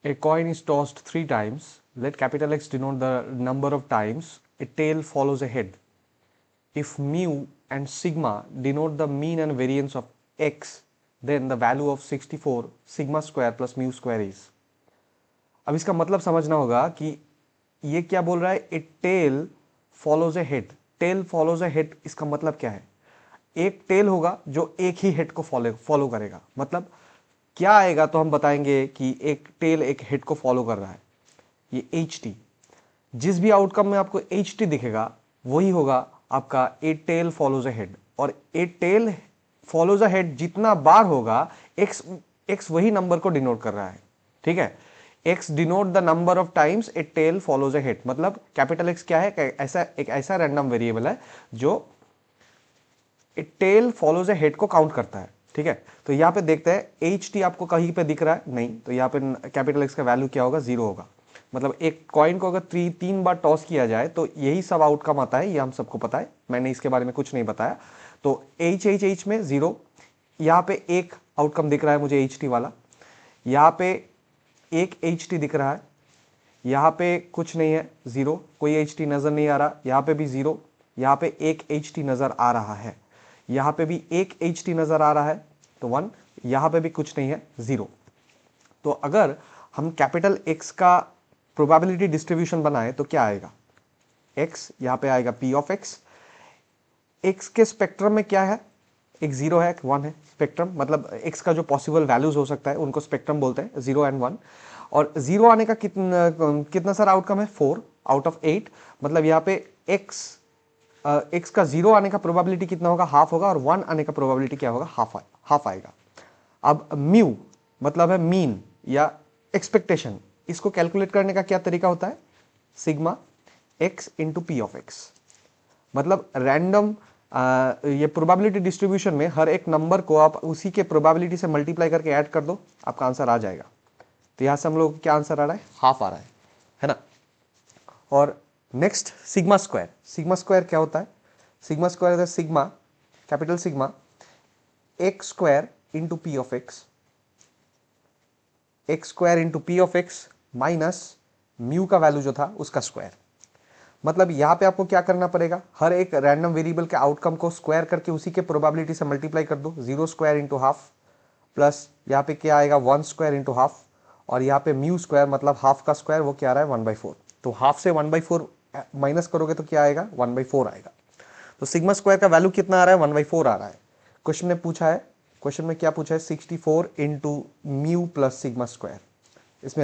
A coin is tossed 3 times. Let capital X denote the number of times a tail follows a head. If mu and sigma denote the mean and variance of X, then the value of 64 sigma square plus mu square is. अब इसका मतलब समझना होगा कि ये क्या बोल रहा है, ए tail follows a head. Tell follows a head, इसका मतलब क्या है? एक टेल होगा जो एक ही हेड को फॉलो करेगा. मतलब क्या आएगा तो हम बताएंगे कि एक टेल एक हेड को फॉलो कर रहा है. ये एच टी, जिस भी आउटकम में आपको एच टी दिखेगा वही होगा आपका ए टेल फॉलोज ए हेड. और ए टेल फॉलोज अ हेड जितना बार होगा, एक्स वही नंबर को डिनोट कर रहा है. ठीक है, x denote the number of times a tail follows a head. मतलब कैपिटल एक्स क्या है? एक ऐसा रैंडम वेरिएबल है जो a tail follows a head को काउंट करता है. ठीक है, तो यहां पे देखते हैं एच टी आपको कहीं पे दिख रहा है? नहीं. तो यहां पे कैपिटल एक्स का वैल्यू क्या होगा? 0 होगा. मतलब एक कॉइन को अगर 3 बार टॉस किया जाए तो यही सब आउटकम आता है. ये हम सबको पता है, मैंने इसके बारे में कुछ नहीं बताया. तो एच एच एच में 0. यहां पे एक आउटकम दिख रहा है मुझे एच टी वाला. यहां पे एक एच टी दिख रहा है. यहां पे कुछ नहीं है, 0. कोई एच टी नजर नहीं आ रहा. यहां पे भी 0. यहां पे एक एच टी नजर आ रहा है. यहां पे भी एक एच टी नजर आ रहा है, तो 1. यहां पे भी कुछ नहीं है, 0. तो अगर हम कैपिटल एक्स का प्रोबेबिलिटी डिस्ट्रीब्यूशन बनाए तो क्या आएगा? एक्स यहां पे आएगा पी ऑफ एक्स. एक्स के स्पेक्ट्रम में क्या है? एक 0 है, एक 1 है. स्पेक्ट्रम मतलब एक्स का जो पॉसिबल वैल्यूज हो सकता है उनको स्पेक्ट्रम बोलते हैं, 0 एंड 1. और 0 आने का कितना सारा आउटकम है? 4 आउट ऑफ 8. मतलब यहाँ पे एक्स का 0 आने का प्रोबेबिलिटी कितना होगा? हाफ होगा. और 1 आने का प्रोबेबिलिटी क्या होगा? हाफ आएगा. अब म्यू मतलब है मीन या एक्सपेक्टेशन. इसको कैलकुलेट करने का क्या तरीका होता है? Sigma x into P of x. मतलब रैंडम ये प्रोबेबिलिटी डिस्ट्रीब्यूशन में हर एक नंबर को आप उसी के प्रोबेबिलिटी से मल्टीप्लाई करके ऐड कर दो, आपका आंसर आ जाएगा. तो यहां से हम लोग क्या आंसर आ रहा है? हाफ आ रहा है ना. और next sigma square. Sigma square क्या होता है? सिग्मा स्क्वायर है sigma, capital sigma x square into P of x. X square into P of x minus mu का वैल्यू जो था उसका स्क्वायर. मतलब यहां पे आपको क्या करना पड़ेगा? हर एक रैंडम वेरिएबल के आउटकम को स्क्वायर करके उसी के प्रोबेबिलिटी से मल्टीप्लाई कर दो. 0 स्क्वायर इंटू हाफ प्लस यहाँ पे क्या आएगा? 1 स्क्वायर इंटू हाफ. और यहाँ पे म्यू स्क्वायर मतलब हाफ का स्क्वायर, वो क्या आ रहा है? 1/4. तो हाफ से 1/4 माइनस करोगे तो क्या आएगा? 1/4 आएगा. तो सिग्मा स्क्वायर का वैल्यू कितना आ रहा है? 1/4 आ रहा है. क्वेश्चन में पूछा है, क्वेश्चन में क्या पूछा है? 64 into mu plus sigma square.